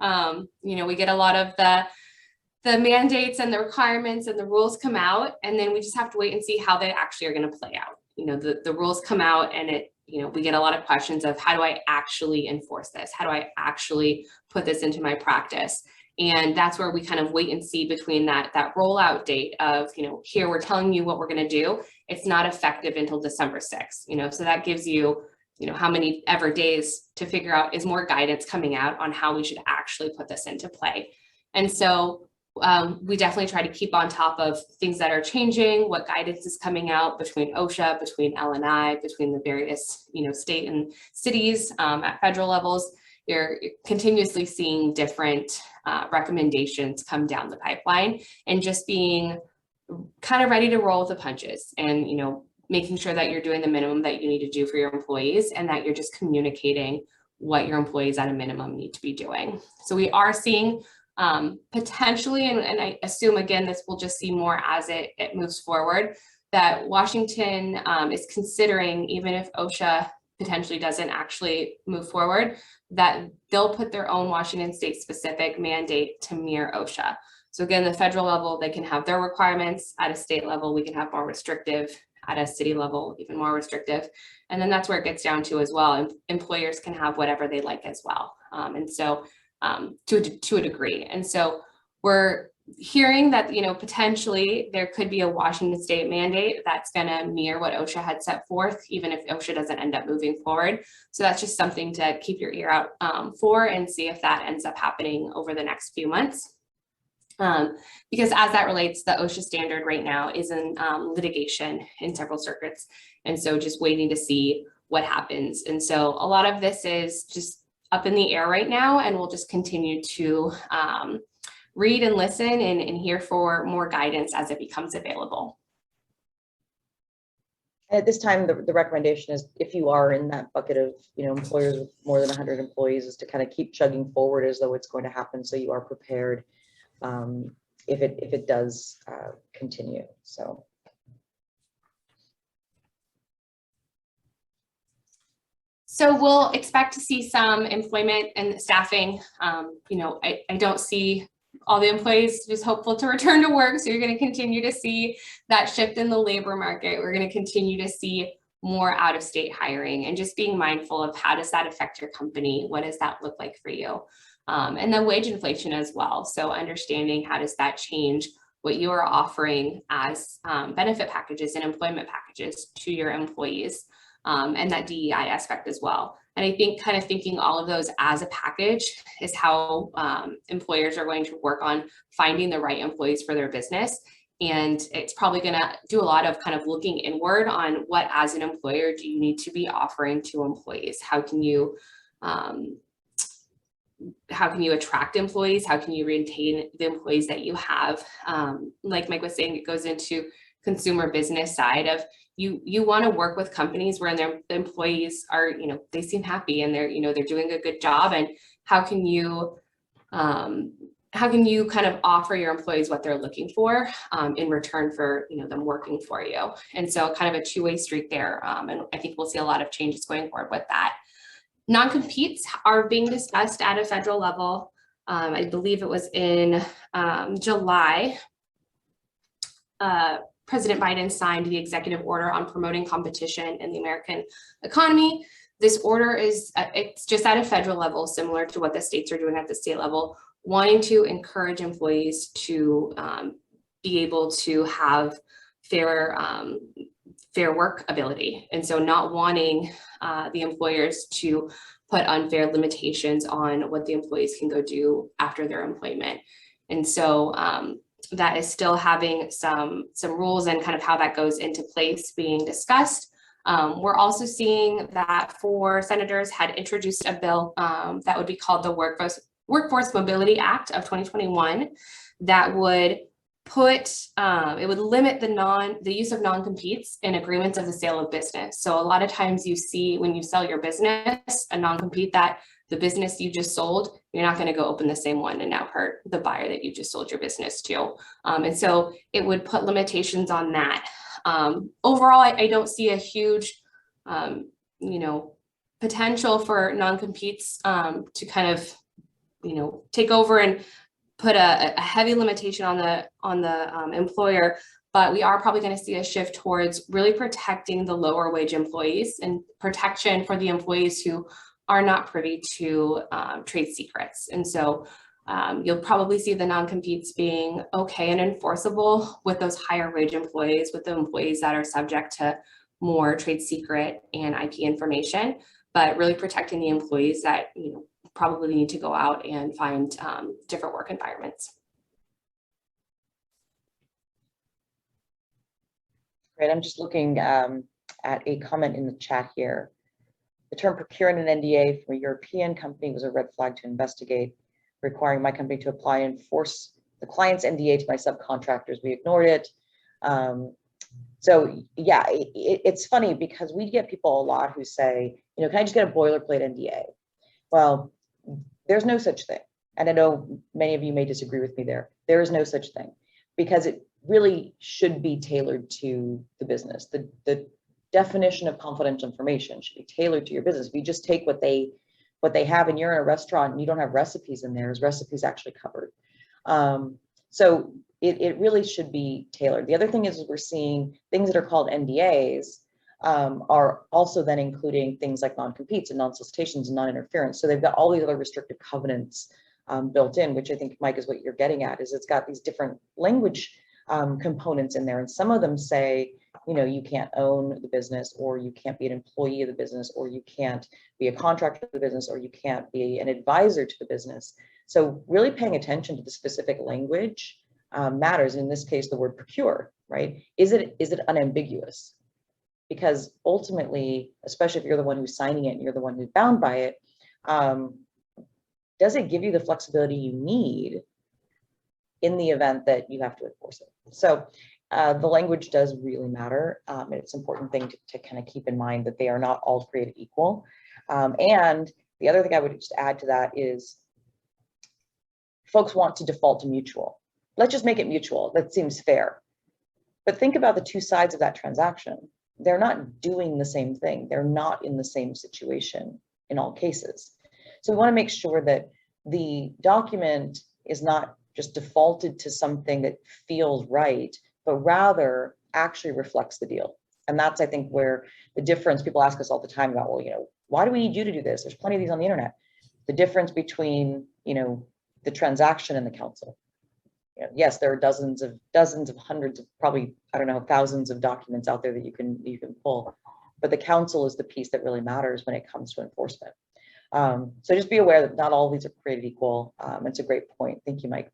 We get a lot of the mandates and the requirements and the rules come out, and then we just have to wait and see how they actually are going to play out. The rules come out, and we get a lot of questions of how do I actually enforce this? How do I actually put this into my practice? And that's where we kind of wait and see between that rollout date of, here we're telling you what we're going to do. It's not effective until December 6th, so that gives you, how many ever days to figure out is more guidance coming out on how we should actually put this into play. And so we definitely try to keep on top of things that are changing, what guidance is coming out between OSHA, between LNI, between the various, state and cities at federal levels. You're continuously seeing different recommendations come down the pipeline, and just being kind of ready to roll with the punches, and making sure that you're doing the minimum that you need to do for your employees, and that you're just communicating what your employees at a minimum need to be doing. So we are seeing potentially, and I assume again this will just see more as it moves forward, that Washington is considering, even if OSHA potentially doesn't actually move forward, that they'll put their own Washington state specific mandate to mirror OSHA. So again, the federal level, they can have their requirements. At a state level, we can have more restrictive. At a city level, even more restrictive. And then that's where it gets down to as well. Employers can have whatever they like as well. And so to a degree. And so we're hearing that, potentially there could be a Washington state mandate that's going to mirror what OSHA had set forth, even if OSHA doesn't end up moving forward. So that's just something to keep your ear out for, and see if that ends up happening over the next few months. Because as that relates, the OSHA standard right now is in litigation in several circuits. And so just waiting to see what happens. And so a lot of this is just up in the air right now, and we'll just continue to read and listen and hear for more guidance as it becomes available. At this time, the recommendation is, if you are in that bucket of, employers with more than 100 employees, is to kind of keep chugging forward as though it's going to happen, so you are prepared if it does continue. So. So we'll expect to see some employment and staffing. I don't see all the employees just hopeful to return to work. So you're going to continue to see that shift in the labor market. We're going to continue to see more out of state hiring, and just being mindful of how does that affect your company? What does that look like for you? And then wage inflation as well. So understanding how does that change what you are offering as benefit packages and employment packages to your employees, and that DEI aspect as well. And I think kind of thinking all of those as a package is how employers are going to work on finding the right employees for their business. And it's probably going to do a lot of kind of looking inward on what, as an employer, do you need to be offering to employees? How can you attract employees? How can you retain the employees that you have? Like Mike was saying, it goes into consumer business side of you want to work with companies where their employees are, they seem happy and they're doing a good job. And how can you kind of offer your employees what they're looking for in return for them working for you? And so kind of a two-way street there. And I think we'll see a lot of changes going forward with that. Non-competes are being discussed at a federal level. I believe it was in July. President Biden signed the executive order on promoting competition in the American economy. This order is, it's just at a federal level, similar to what the states are doing at the state level, wanting to encourage employees to be able to have fair work ability. And so not wanting the employers to put unfair limitations on what the employees can go do after their employment. And so that is still having some rules, and kind of how that goes into place being discussed. We're also seeing that 4 senators had introduced a bill that would be called the Workforce Mobility Act of 2021 that would it would limit the use of non-competes in agreements of the sale of business. So a lot of times you see when you sell your business, a non-compete that the business you just sold, you're not going to go open the same one and now hurt the buyer that you just sold your business to. And so it would put limitations on that. Overall, I don't see a huge, potential for non-competes to kind of, take over and put a heavy limitation on the employer. But we are probably going to see a shift towards really protecting the lower wage employees and protection for the employees who are not privy to trade secrets. And so you'll probably see the non-competes being okay and enforceable with those higher wage employees, with the employees that are subject to more trade secret and IP information, but really protecting the employees that probably need to go out and find different work environments. Great. I'm just looking at a comment in the chat here. The term procuring an NDA from a European company was a red flag to investigate, requiring my company to apply and enforce the client's NDA to my subcontractors. We ignored it. So yeah, it's funny because we get people a lot who say, can I just get a boilerplate NDA? Well, there's no such thing. And I know many of you may disagree with me there. There is no such thing because it really should be tailored to the business. The definition of confidential information should be tailored to your business. If you just take what they have and you're in a restaurant and you don't have recipes in there, is recipes actually covered? So it really should be tailored. The other thing is we're seeing things that are called NDAs are also then including things like non-competes and non-solicitations and non-interference. So they've got all these other restrictive covenants built in, which I think, Mike, is what you're getting at, is it's got these different language components in there. And some of them say, you can't own the business, or you can't be an employee of the business, or you can't be a contractor of the business, or you can't be an advisor to the business. So really paying attention to the specific language matters. In this case, the word procure, right? Is it unambiguous? Because ultimately, especially if you're the one who's signing it and you're the one who's bound by it, does it give you the flexibility you need in the event that you have to enforce it? So the language does really matter. It's an important thing to kind of keep in mind that they are not all created equal. And the other thing I would just add to that is folks want to default to mutual. Let's just make it mutual. That seems fair. But think about the two sides of that transaction. They're not doing the same thing. They're not in the same situation in all cases. So we want to make sure that the document is not just defaulted to something that feels right, but rather actually reflects the deal. And that's, I think, where the difference, people ask us all the time about, well, why do we need you to do this? There's plenty of these on the internet. The difference between, the transaction and the counsel. Yes, there are dozens of hundreds of, probably, I don't know, thousands of documents out there that you can pull, but the counsel is the piece that really matters when it comes to enforcement. So just be aware that not all of these are created equal. It's a great point. Thank you, Mike.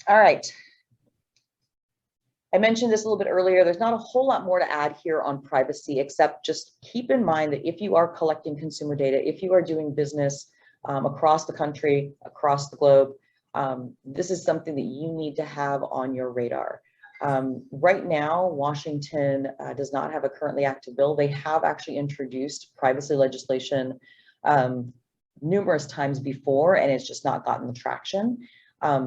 All right. I mentioned this a little bit earlier. There's not a whole lot more to add here on privacy, except just keep in mind that if you are collecting consumer data, if you are doing business across the country, across the globe, this is something that you need to have on your radar. Right now, Washington does not have a currently active bill. They have actually introduced privacy legislation numerous times before, and it's just not gotten the traction.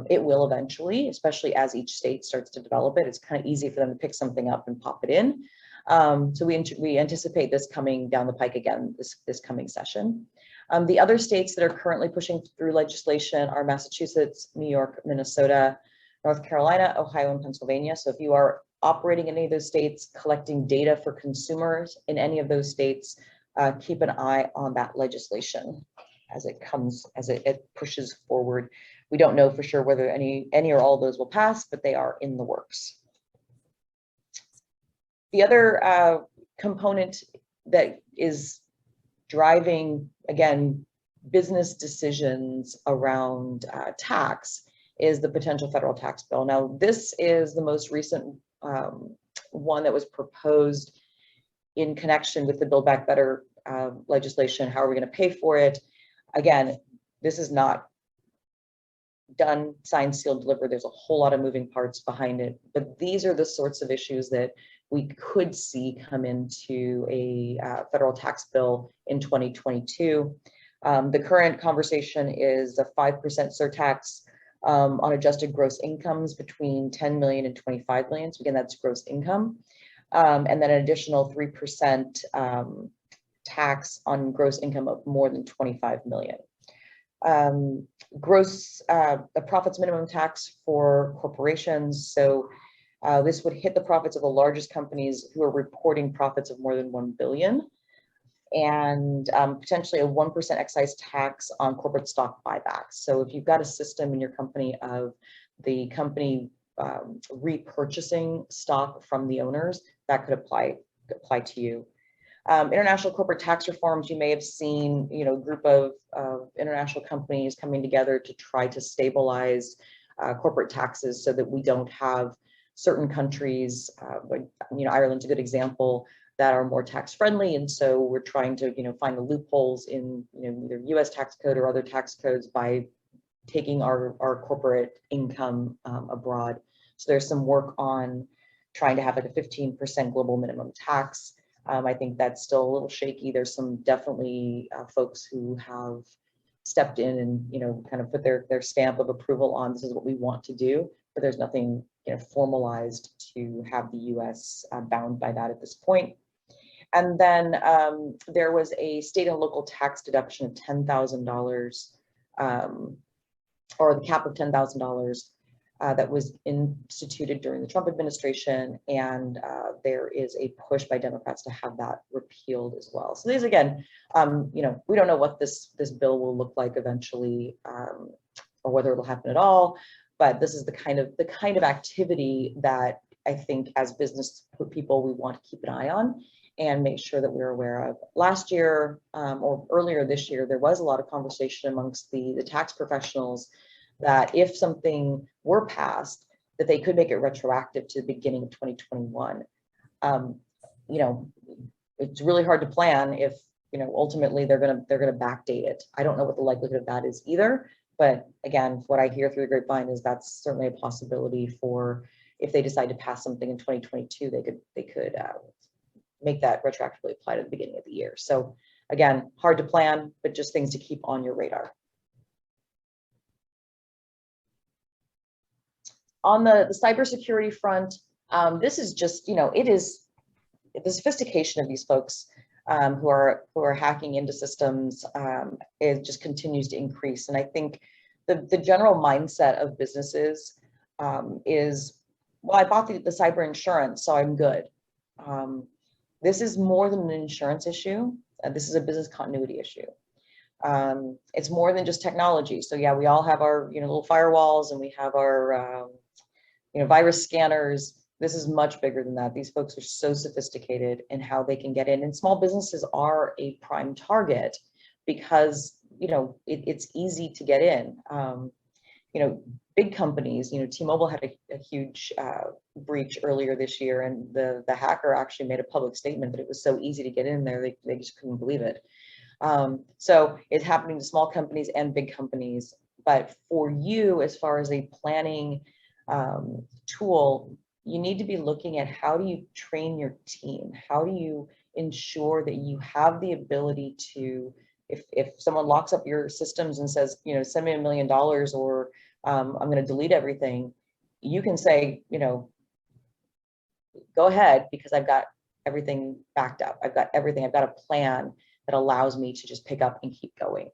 It will eventually, especially as each state starts to develop it. It's kind of easy for them to pick something up and pop it in. So we anticipate this coming down the pike again this coming session. The other states that are currently pushing through legislation are Massachusetts, New York, Minnesota, North Carolina, Ohio, and Pennsylvania. So if you are operating in any of those states, collecting data for consumers in any of those states, keep an eye on that legislation as it pushes forward. We don't know for sure whether any or all of those will pass, but they are in the works. The other component that is driving, again, business decisions around tax is the potential federal tax bill. Now, this is the most recent one that was proposed in connection with the Build Back Better legislation. How are we going to pay for it? Again, this is not done, signed, sealed, delivered. There's a whole lot of moving parts behind it, but these are the sorts of issues that we could see come into a federal tax bill in 2022. The current conversation is a 5% surtax on adjusted gross incomes between 10 million and 25 million. So again, that's gross income. And then an additional 3% tax on gross income of more than 25 million. The profits minimum tax for corporations. So this would hit the profits of the largest companies who are reporting profits of more than 1 billion, and potentially a 1% excise tax on corporate stock buybacks. So if you've got a system in your company of the company repurchasing stock from the owners, that could apply to you. International corporate tax reforms, you may have seen, a group of international companies coming together to try to stabilize corporate taxes so that we don't have certain countries, Ireland's a good example, that are more tax friendly. And so we're trying to, find the loopholes in, either US tax code or other tax codes by taking our corporate income abroad. So there's some work on trying to have like a 15% global minimum tax. I think that's still a little shaky. There's some definitely folks who have stepped in and, kind of put their stamp of approval on this is what we want to do, but there's nothing, formalized to have the US bound by that at this point. And then there was a state and local tax deduction of $10,000 or the cap of $10,000 that was instituted during the Trump administration, and there is a push by Democrats to have that repealed as well. So these, again, we don't know what this bill will look like eventually, or whether it'll happen at all. But this is the kind of activity that I think, as business people, we want to keep an eye on and make sure that we're aware of. Last year or earlier this year, there was a lot of conversation amongst the tax professionals that if something were passed, that they could make it retroactive to the beginning of 2021. It's really hard to plan if, ultimately they're gonna backdate it. I don't know what the likelihood of that is either, but again, what I hear through the grapevine is that's certainly a possibility for if they decide to pass something in 2022, they could make that retroactively apply to the beginning of the year. So again, hard to plan, but just things to keep on your radar. On the cybersecurity front, this is just, it is the sophistication of these folks who are hacking into systems. It just continues to increase, and I think the general mindset of businesses is, well, I bought the cyber insurance, so I'm good. This is more than an insurance issue. This is a business continuity issue. It's more than just technology. So yeah, we all have our little firewalls, and we have our virus scanners. This is much bigger than that. These folks are so sophisticated in how they can get in, and small businesses are a prime target because it's easy to get in. Big companies, T-Mobile had a huge breach earlier this year, and the hacker actually made a public statement that it was so easy to get in there, they just couldn't believe it. So it's happening to small companies and big companies. But for you, as far as a planning tool, you need to be looking at how do you train your team? How do you ensure that you have the ability to, if someone locks up your systems and says, send me $1 million or I'm going to delete everything, you can say, go ahead, because I've got everything backed up. I've got everything. I've got a plan that allows me to just pick up and keep going.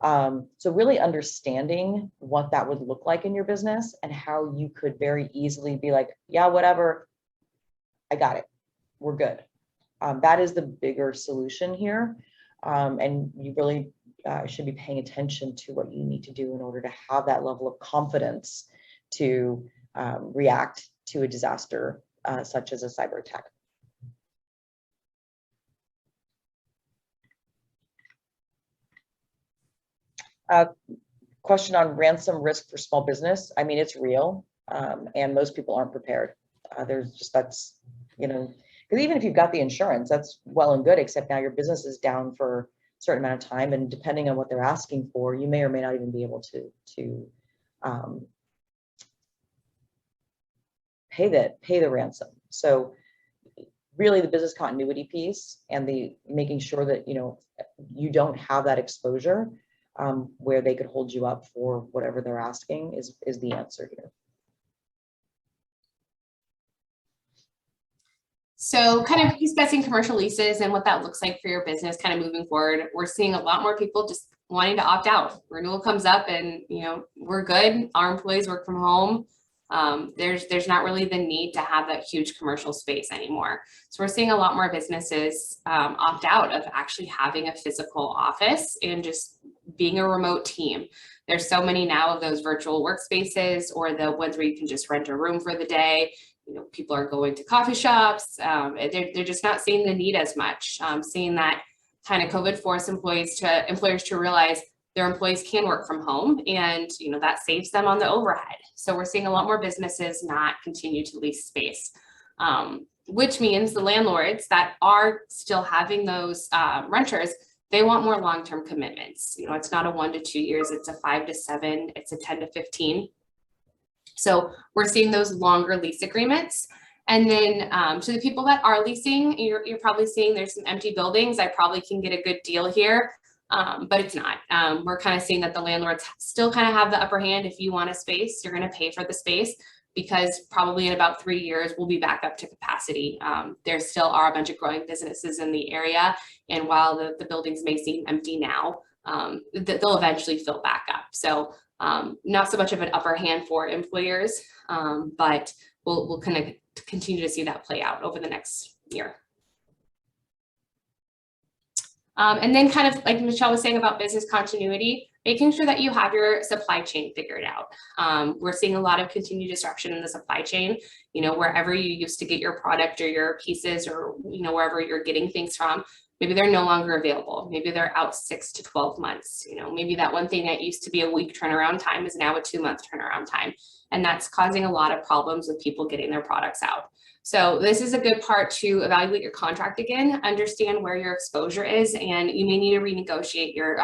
So really understanding what that would look like in your business and how you could very easily be like, yeah, whatever, I got it, we're good. That is the bigger solution here. And you really should be paying attention to what you need to do in order to have that level of confidence to react to a disaster such as a cyber attack. Question on ransom risk for small business. I mean, it's real, and most people aren't prepared. because even if you've got the insurance, that's well and good, except now your business is down for a certain amount of time, and depending on what they're asking for, you may or may not even be able to pay the ransom. So really the business continuity piece and the making sure that you don't have that exposure where they could hold you up for whatever they're asking is the answer here. So kind of discussing commercial leases and what that looks like for your business kind of moving forward. We're seeing a lot more people just wanting to opt out. Renewal comes up and we're good. Our employees work from home. There's not really the need to have that huge commercial space anymore. So we're seeing a lot more businesses opt out of actually having a physical office and just being a remote team. There's so many now of those virtual workspaces or the ones where you can just rent a room for the day. People are going to coffee shops. They're just not seeing the need as much. Seeing that kind of COVID forced employers to realize their employees can work from home, and that saves them on the overhead. So we're seeing a lot more businesses not continue to lease space, which means the landlords that are still having those renters, they want more long-term commitments. It's not a 1 to 2 years, it's a 5 to 7, it's a 10 to 15. So we're seeing those longer lease agreements. And then to the people that are leasing, you're probably seeing there's some empty buildings. I probably can get a good deal here, but it's not. We're kind of seeing that the landlords still kind of have the upper hand. If you want a space, you're going to pay for the space, because probably in about 3 years, we'll be back up to capacity. There still are a bunch of growing businesses in the area. And while the buildings may seem empty now, they'll eventually fill back up. So not so much of an upper hand for employers, but we'll kind of continue to see that play out over the next year. And then kind of like Michelle was saying about business continuity, making sure that you have your supply chain figured out. We're seeing a lot of continued disruption in the supply chain, wherever you used to get your product or your pieces or, wherever you're getting things from. Maybe they're no longer available. Maybe they're out 6 to 12 months. Maybe that one thing that used to be a week turnaround time is now a 2-month turnaround time. And that's causing a lot of problems with people getting their products out. So this is a good part to evaluate your contract again, understand where your exposure is, and you may need to renegotiate your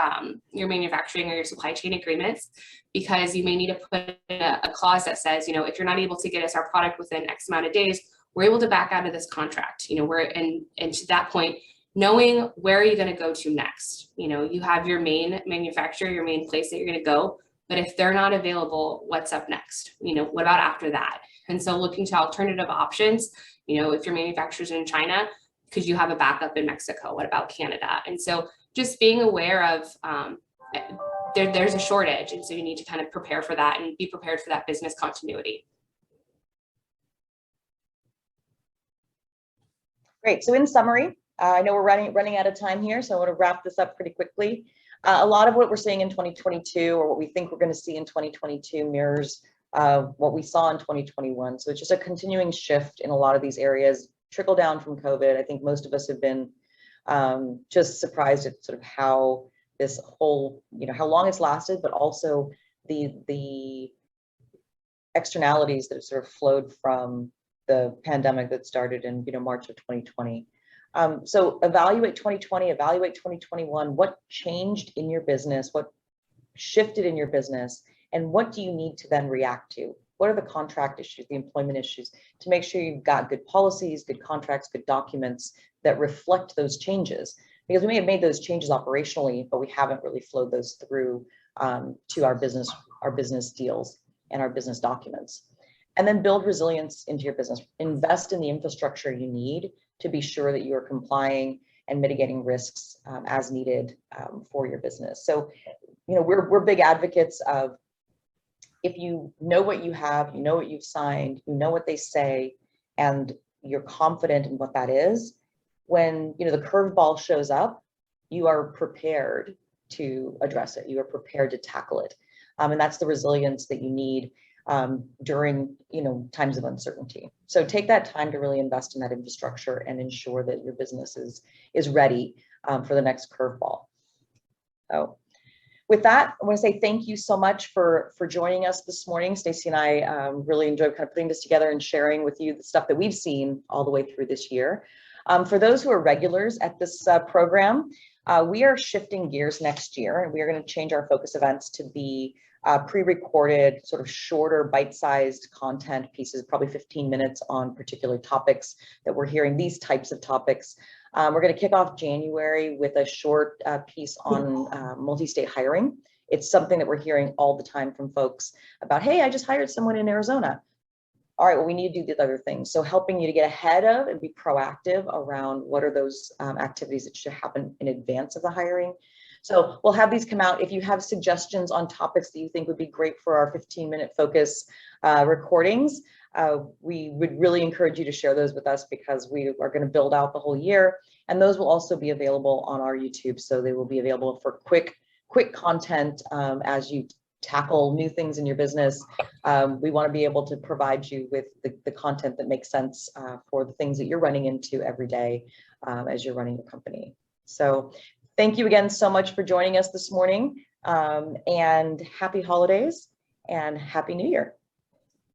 manufacturing or your supply chain agreements, because you may need to put in a clause that says, if you're not able to get us our product within X amount of days, we're able to back out of this contract. And to that point, knowing where are you going to go to next. You have your main manufacturer, your main place that you're going to go, but if they're not available, what's up next? What about after that? And so looking to alternative options, if your manufacturer's in China, could you have a backup in Mexico? What about Canada? And so just being aware of there's a shortage, and so you need to kind of prepare for that and be prepared for that business continuity. Great. So in summary, I know we're running out of time here, so I want to wrap this up pretty quickly. A lot of what we're seeing in 2022, or what we think we're going to see in 2022, mirrors what we saw in 2021. So it's just a continuing shift in a lot of these areas, trickle down from COVID. I think most of us have been just surprised at sort of how this whole, how long it's lasted, but also the externalities that have sort of flowed from the pandemic that started in March of 2020. So evaluate 2020, evaluate 2021, what changed in your business, what shifted in your business, and what do you need to then react to? What are the contract issues, the employment issues, to make sure you've got good policies, good contracts, good documents that reflect those changes? Because we may have made those changes operationally, but we haven't really flowed those through to our business deals and our business documents. And then build resilience into your business. Invest in the infrastructure you need to be sure that you're complying and mitigating risks as needed for your business. So, we're big advocates of, if you know what you have, you know what you've signed, you know what they say, and you're confident in what that is, when the curveball shows up, you are prepared to address it. You are prepared to tackle it, and that's the resilience that you need during times of uncertainty. So take that time to really invest in that infrastructure and ensure that your business is ready for the next curveball. So with that, I want to say thank you so much for joining us this morning. Stacy and I really enjoyed kind of putting this together and sharing with you the stuff that we've seen all the way through this year. For those who are regulars at this program, we are shifting gears next year, and we are going to change our focus events to be pre-recorded, sort of shorter, bite-sized content pieces, probably 15 minutes on particular topics that we're hearing, these types of topics. We're going to kick off January with a short piece on multi-state hiring. It's something that we're hearing all the time from folks about, hey, I just hired someone in Arizona. All right, well, we need to do these other things. So helping you to get ahead of and be proactive around what are those activities that should happen in advance of the hiring. So we'll have these come out. If you have suggestions on topics that you think would be great for our 15-minute focus recordings, we would really encourage you to share those with us, because we are going to build out the whole year. And those will also be available on our YouTube. So they will be available for quick content as you tackle new things in your business. We want to be able to provide you with the content that makes sense for the things that you're running into every day as you're running your company. So thank you again so much for joining us this morning, and happy holidays and happy New Year.